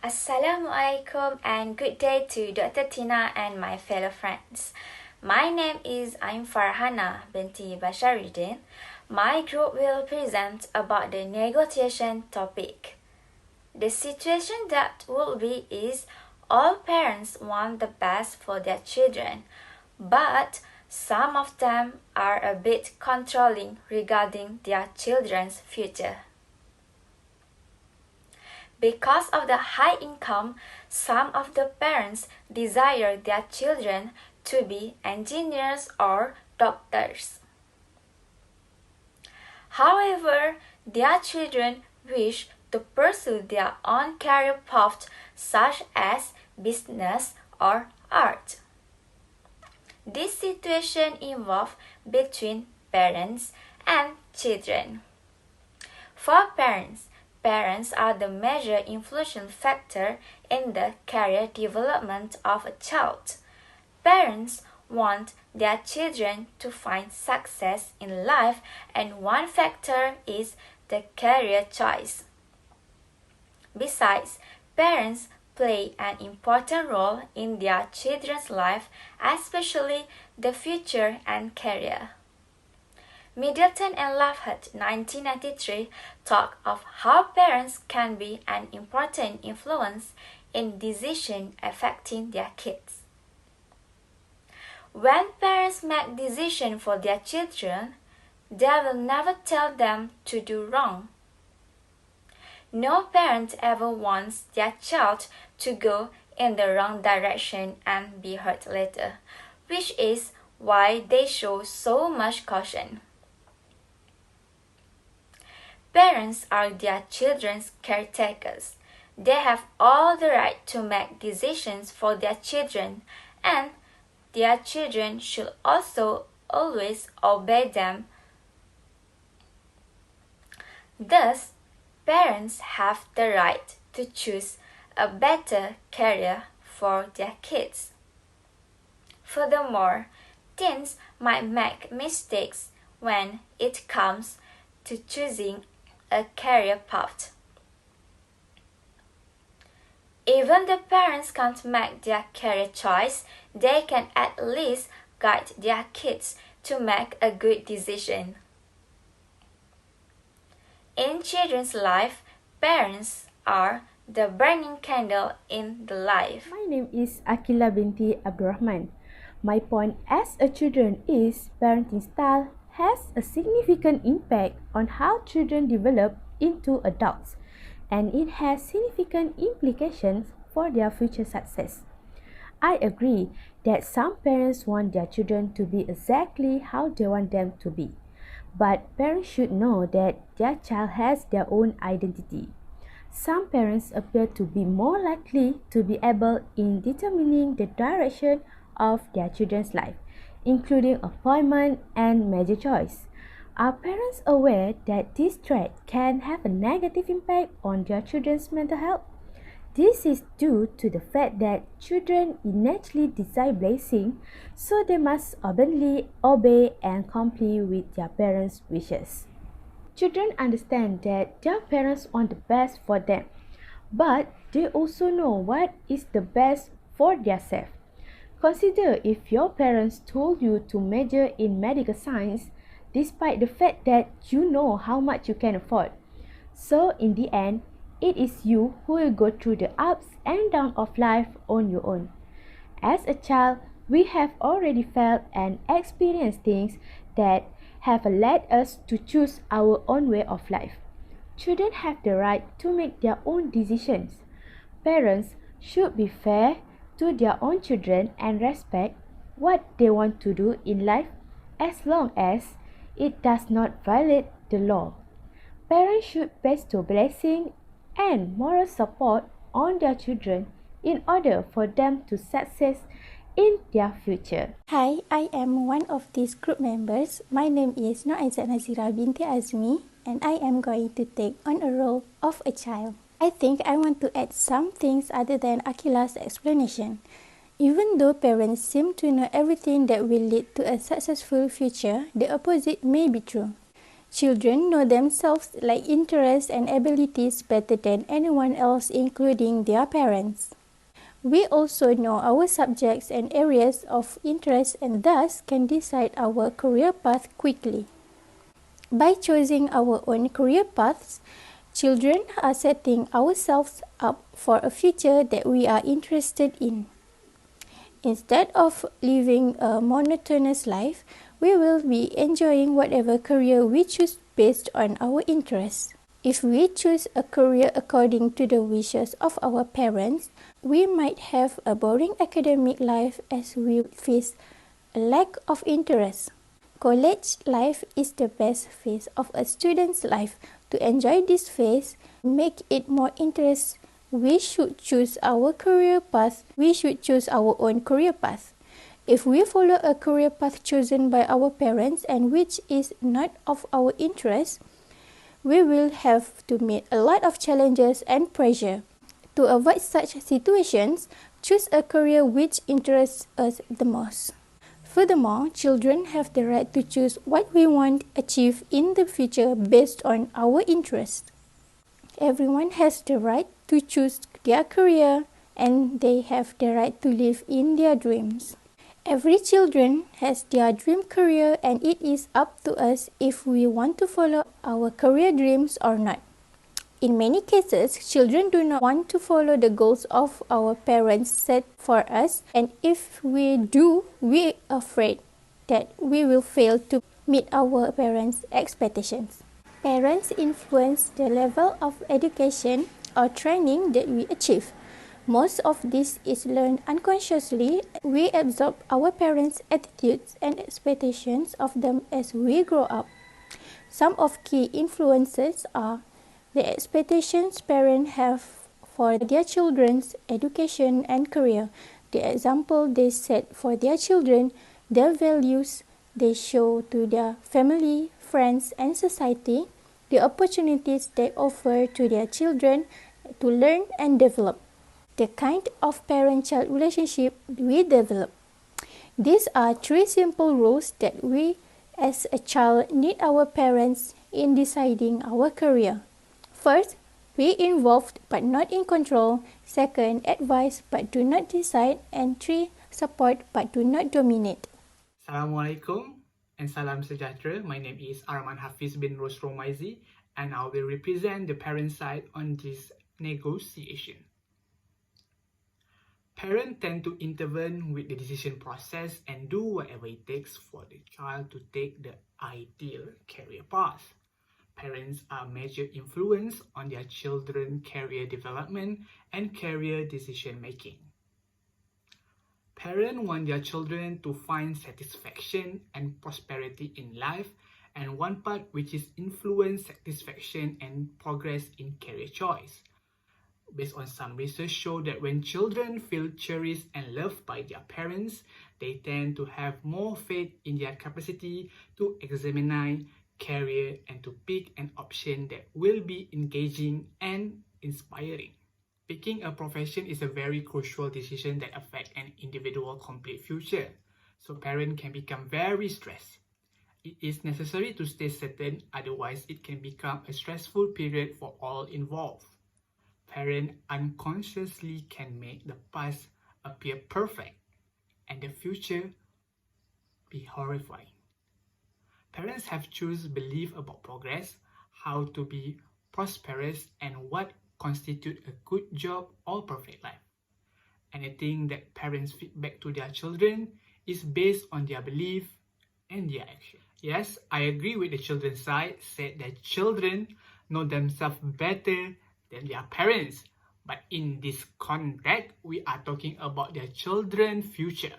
Assalamualaikum and good day to Dr. Tina and my fellow friends. My name is Aim Farhana binti Basharuddin. My group will present about the negotiation topic. The situation that will be is all parents want the best for their children, but some of them are a bit controlling regarding their children's future. Because of the high income, some of the parents desire their children to be engineers or doctors. However, their children wish to pursue their own career paths such as business or art. This situation involves between parents and children. For parents are the major influential factor in the career development of a child. Parents want their children to find success in life, and one factor is the career choice. Besides, parents play an important role in their children's life, especially the future and career. Middleton and Lafayette, 1993, talk of how parents can be an important influence in decisions affecting their kids. When parents make decisions for their children, they will never tell them to do wrong. No parent ever wants their child to go in the wrong direction and be hurt later, which is why they show so much caution. Parents are their children's caretakers. They have all the right to make decisions for their children, and their children should also always obey them. Thus, parents have the right to choose a better career for their kids. Furthermore, teens might make mistakes when it comes to choosing a career path. Even the parents can't make their career choice, they can at least guide their kids to make a good decision. In children's life, parents are the burning candle in the life. My name is Akila binti Abdurrahman. My point as a children is parenting style has a significant impact on how children develop into adults, and it has significant implications for their future success. I agree that some parents want their children to be exactly how they want them to be, but parents should know that their child has their own identity. Some parents appear to be more likely to be able in determining the direction of their children's life, including appointment and major choice. Are parents aware that this trait can have a negative impact on their children's mental health? This is due to the fact that children innately desire blessing, so they must obediently obey and comply with their parents' wishes. Children understand that their parents want the best for them, but they also know what is the best for themselves. Consider if your parents told you to major in medical science despite the fact that you know how much you can afford. So in the end, it is you who will go through the ups and downs of life on your own. As a child, we have already felt and experienced things that have led us to choose our own way of life. Children have the right to make their own decisions. Parents should be fair to their own children and respect what they want to do in life as long as it does not violate the law. Parents should bestow blessing and moral support on their children in order for them to succeed in their future. Hi, I am one of these group members. My name is Nur Aizat Nazira binti Azmi, and I am going to take on a role of a child. I think I want to add some things other than Akila's explanation. Even though parents seem to know everything that will lead to a successful future, the opposite may be true. Children know themselves, like interests and abilities, better than anyone else, including their parents. We also know our subjects and areas of interest and thus can decide our career path quickly. By choosing our own career paths, children are setting ourselves up for a future that we are interested in. Instead of living a monotonous life, we will be enjoying whatever career we choose based on our interests. If we choose a career according to the wishes of our parents, we might have a boring academic life as we face a lack of interest. College life is the best phase of a student's life. To enjoy this phase, make it more interesting, we should choose our career path. We should choose our own career path. If we follow a career path chosen by our parents and which is not of our interest, we will have to meet a lot of challenges and pressure. To avoid such situations, choose a career which interests us the most. Furthermore, children have the right to choose what we want to achieve in the future based on our interests. Everyone has the right to choose their career and they have the right to live in their dreams. Every children has their dream career and it is up to us if we want to follow our career dreams or not. In many cases, children do not want to follow the goals of our parents set for us, and if we do, we are afraid that we will fail to meet our parents' expectations. Parents influence the level of education or training that we achieve. Most of this is learned unconsciously. We absorb our parents' attitudes and expectations of them as we grow up. Some of key influences are the expectations parents have for their children's education and career, the example they set for their children, their values they show to their family, friends, and society, the opportunities they offer to their children to learn and develop, the kind of parent-child relationship we develop. These are three simple rules that we as a child need our parents in deciding our career. First, be involved but not in control. Second, advise but do not decide. And 3, support but do not dominate. Assalamualaikum and salam sejahtera. My name is Arman Hafiz bin Ros Romaizi and I will represent the parent side on this negotiation. Parents tend to intervene with the decision process and do whatever it takes for the child to take the ideal career path. Parents are major influence on their children's career development and career decision making. Parents want their children to find satisfaction and prosperity in life, and one part which is influence, satisfaction, and progress in career choice. Based on some research show that when children feel cherished and loved by their parents, they tend to have more faith in their capacity to examine career and to pick an option that will be engaging and inspiring. Picking a profession is a very crucial decision that affects an individual's complete future, so parents can become very stressed. It is necessary to stay certain, otherwise it can become a stressful period for all involved. Parents unconsciously can make the past appear perfect and the future be horrifying. Parents have chosen belief about progress, how to be prosperous, and what constitutes a good job or perfect life. Anything that parents feedback to their children is based on their belief and their action. Yes, I agree with the children's side, said that children know themselves better than their parents. But in this context, we are talking about their children's future.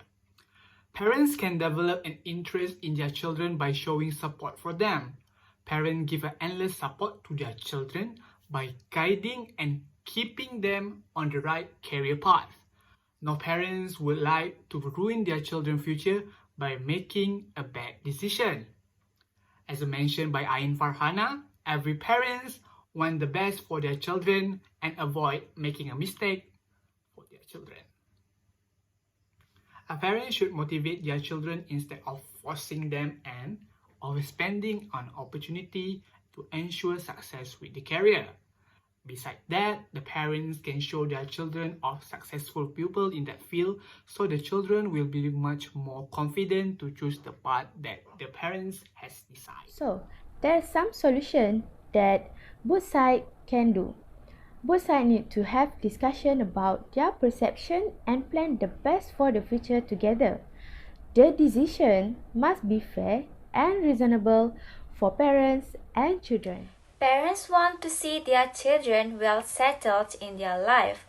Parents can develop an interest in their children by showing support for them. Parents give an endless support to their children by guiding and keeping them on the right career path. No parents would like to ruin their children's future by making a bad decision. As mentioned by Ain Farhana, every parent wants the best for their children and avoid making a mistake for their children. A parent should motivate their children instead of forcing them and overspending on opportunity to ensure success with the career. Besides that, the parents can show their children of successful people in that field, so the children will be much more confident to choose the path that the parents has decided. So, there are some solution that both sides can do. Both sides need to have discussion about their perception and plan the best for the future together. The decision must be fair and reasonable for parents and children. Parents want to see their children well settled in their life.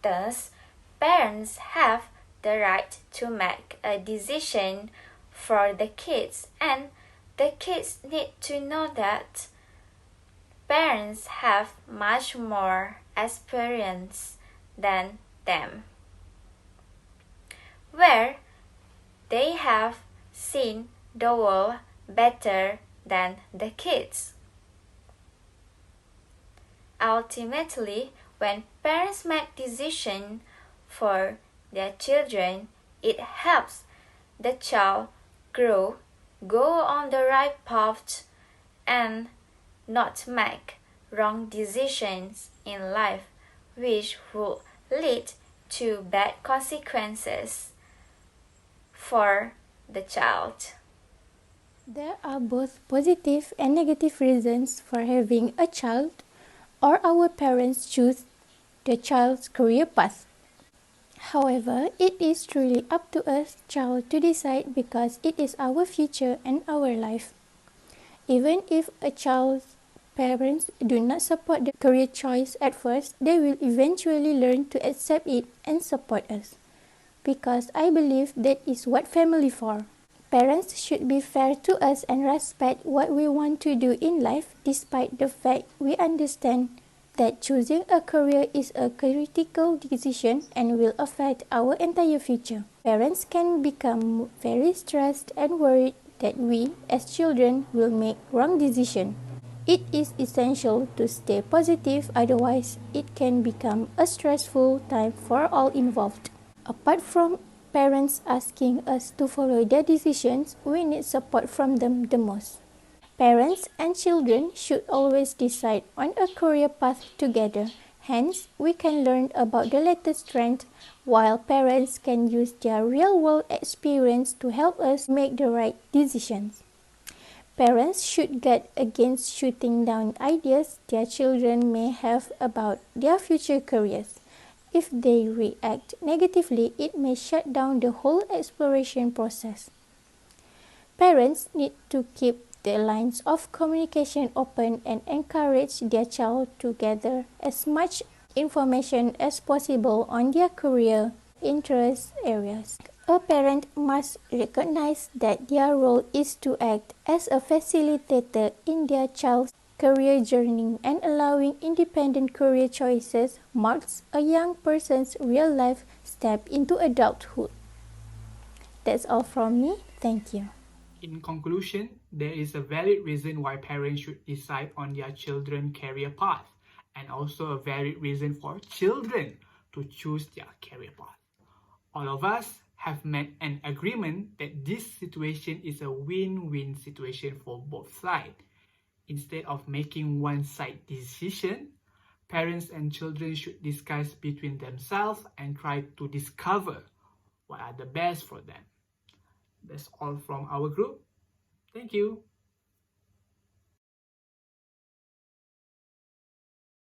Thus, parents have the right to make a decision for the kids, and the kids need to know that parents have much more experience than them, where they have seen the world better than the kids. Ultimately, when parents make decisions for their children, it helps the child grow, go on the right path, and not make wrong decisions in life, which would lead to bad consequences for the child. There are both positive and negative reasons for having a child or our parents choose the child's career path. However, it is truly up to us child to decide because it is our future and our life. Even if a child's parents do not support the career choice at first, they will eventually learn to accept it and support us. Because I believe that is what family for. Parents should be fair to us and respect what we want to do in life, despite the fact we understand that choosing a career is a critical decision and will affect our entire future. Parents can become very stressed and worried that we, as children, will make wrong decisions. It is essential to stay positive, otherwise it can become a stressful time for all involved. Apart from parents asking us to follow their decisions, we need support from them the most. Parents and children should always decide on a career path together. Hence, we can learn about the latest trend, while parents can use their real-world experience to help us make the right decisions. Parents should guard against shooting down ideas their children may have about their future careers. If they react negatively, it may shut down the whole exploration process. Parents need to keep the lines of communication open and encourage their child to gather as much information as possible on their career interest areas. A parent must recognize that their role is to act as a facilitator in their child's career journey, and allowing independent career choices marks a young person's real life step into adulthood. That's all from me. Thank you. In conclusion, there is a valid reason why parents should decide on their children's career path, and also a valid reason for children to choose their career path. All of us have made an agreement that this situation is a win-win situation for both sides. Instead of making one-side decision, parents and children should discuss between themselves and try to discover what are the best for them. That's all from our group. Thank you.